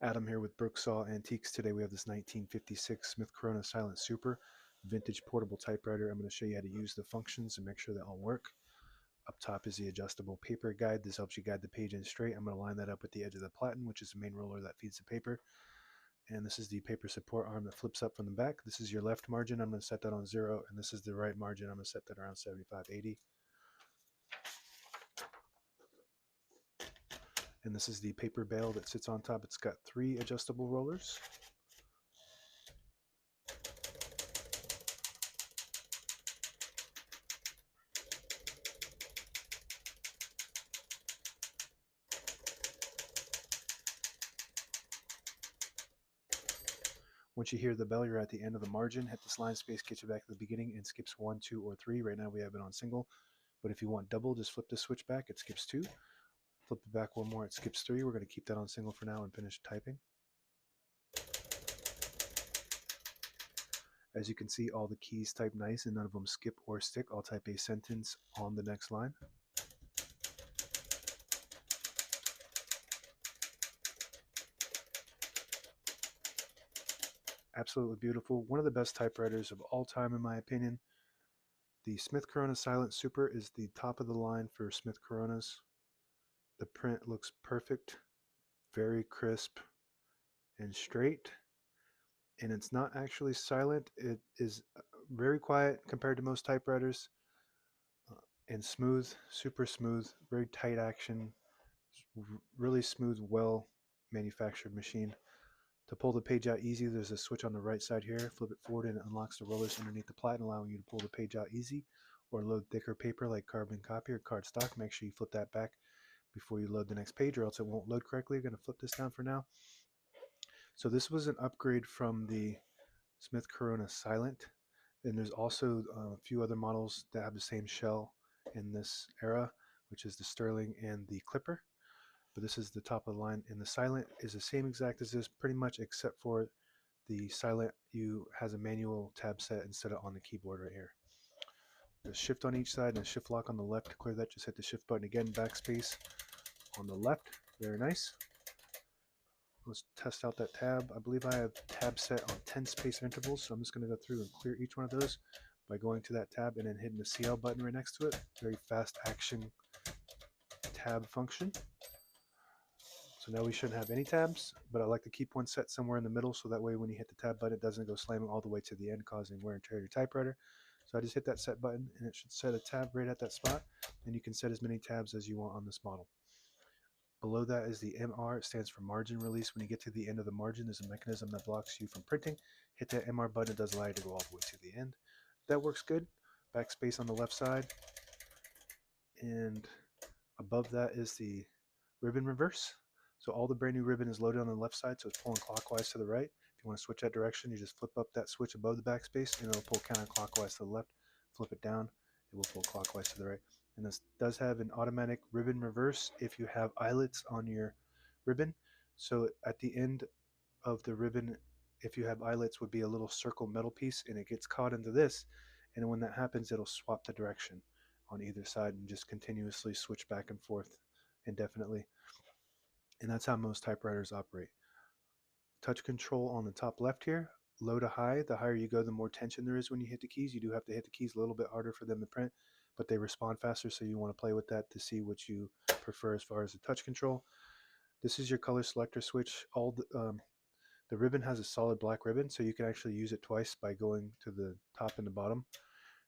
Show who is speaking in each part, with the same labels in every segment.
Speaker 1: Adam here with Brooksaw Antiques. Today we have this 1956 Smith Corona Silent Super vintage portable typewriter. I'm going to show you how to use the functions and make sure they all work. Up top is the adjustable paper guide. This helps you guide the page in straight. I'm going to line that up with the edge of the platen, which is the main roller that feeds the paper. And this is the paper support arm that flips up from the back. This is your left margin. I'm going to set that on 0. And this is the right margin. I'm going to set that around 75, 80. And this is the paper bale that sits on top. It's got 3 adjustable rollers. Once you hear the bell, you're at the end of the margin. Hit this line space, get you back to the beginning, and skips 1, 2, or 3. Right now we have it on single, but if you want double, just flip the switch back. It skips 2. Flip it back one more, it skips 3. We're going to keep that on single for now and finish typing. As you can see, all the keys type nice and none of them skip or stick. I'll type a sentence on the next line. Absolutely beautiful. One of the best typewriters of all time, in my opinion. The Smith Corona Silent Super is the top of the line for Smith Coronas. The print looks perfect, very crisp and straight. And it's not actually silent. It is very quiet compared to most typewriters, and smooth, super smooth, very tight action, really smooth, well manufactured machine. To pull the page out easy, there's a switch on the right side here. Flip it forward and it unlocks the rollers underneath the platen, allowing you to pull the page out easy or load thicker paper like carbon copy or cardstock. Make sure you flip that back before you load the next page or else it won't load correctly. I'm going to flip this down for now. So this was an upgrade from the Smith Corona Silent, and there's also a few other models that have the same shell in this era, which is the Sterling and the Clipper. But this is the top of the line, and the Silent is the same exact as this pretty much, except for the Silent has a manual tab set instead of on the keyboard right here. There's shift on each side and a shift lock on the left. To clear that, just hit the shift button again. Backspace on the left. Very nice. Let's test out that tab. I believe I have tab set on 10 space intervals, so I'm just going to go through and clear each one of those by going to that tab and then hitting the CL button right next to it. Very fast action tab function. So now we shouldn't have any tabs, but I like to keep one set somewhere in the middle so that way when you hit the tab button, it doesn't go slamming all the way to the end, causing wear and tear to your typewriter. So I just hit that set button and it should set a tab right at that spot, and you can set as many tabs as you want on this model. Below that is the MR. It stands for margin release. When you get to the end of the margin, there's a mechanism that blocks you from printing. Hit that MR button. It does allow you to go all the way to the end. That works good. Backspace on the left side. And above that is the ribbon reverse. So all the brand new ribbon is loaded on the left side, so it's pulling clockwise to the right. If you want to switch that direction, you just flip up that switch above the backspace, and it'll pull counterclockwise to the left. Flip it down, it will pull clockwise to the right. And this does have an automatic ribbon reverse if you have eyelets on your ribbon. So at the end of the ribbon, if you have eyelets, would be a little circle metal piece, and it gets caught into this. And when that happens, it'll swap the direction on either side and just continuously switch back and forth indefinitely. And that's how most typewriters operate. Touch control on the top left here, low to high. The higher you go, the more tension there is when you hit the keys. You do have to hit the keys a little bit harder for them to print, but they respond faster, so you want to play with that to see what you prefer as far as the touch control. This is your color selector switch. The ribbon has a solid black ribbon, so you can actually use it twice by going to the top and the bottom.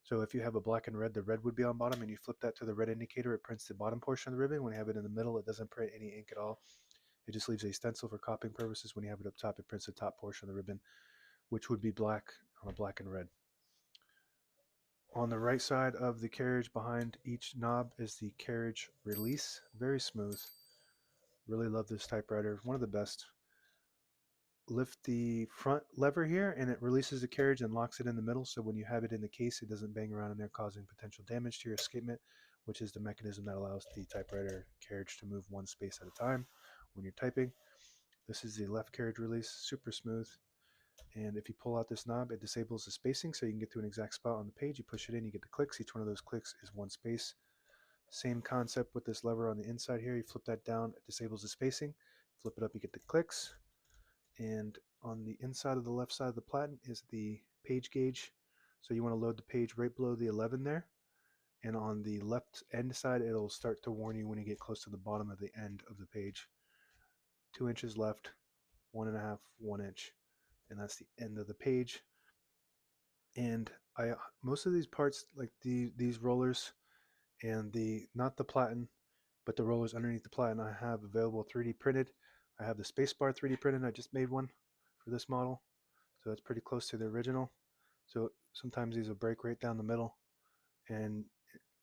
Speaker 1: So if you have a black and red, the red would be on bottom, and you flip that to the red indicator, it prints the bottom portion of the ribbon. When you have it in the middle, it doesn't print any ink at all. It just leaves a stencil for copying purposes. When you have it up top, it prints the top portion of the ribbon, which would be black on a black and red. On the right side of the carriage behind each knob is the carriage release. Very smooth. Really love this typewriter. One of the best. Lift the front lever here and it releases the carriage and locks it in the middle, so when you have it in the case, it doesn't bang around in there causing potential damage to your escapement, which is the mechanism that allows the typewriter carriage to move one space at a time when you're typing. This is the left carriage release, super smooth. And if you pull out this knob, it disables the spacing so you can get to an exact spot on the page. You push it in, you get the clicks. Each one of those clicks is one space. Same concept with this lever on the inside here. You flip that down, it disables the spacing. Flip it up, you get the clicks. And on the inside of the left side of the platen is the page gauge. So you want to load the page right below the 11 there. And on the left end side, it'll start to warn you when you get close to the bottom of the end of the page. 2 inches left, 1.5, 1 inch. And that's the end of the page. And most of these parts, like these rollers and not the platen, but the rollers underneath the platen, I have available 3D printed. I have the spacebar 3D printed. I just made one for this model, so that's pretty close to the original. So sometimes these will break right down the middle, and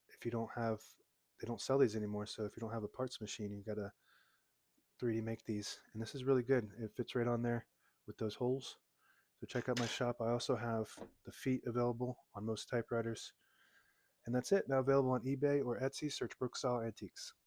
Speaker 1: if you don't have, they don't sell these anymore. So if you don't have a parts machine, you gotta 3D make these, and this is really good. It fits right on there with those holes. So check out my shop. I also have the feet available on most typewriters. And that's it. Now available on eBay or Etsy. Search Brooksaw Antiques.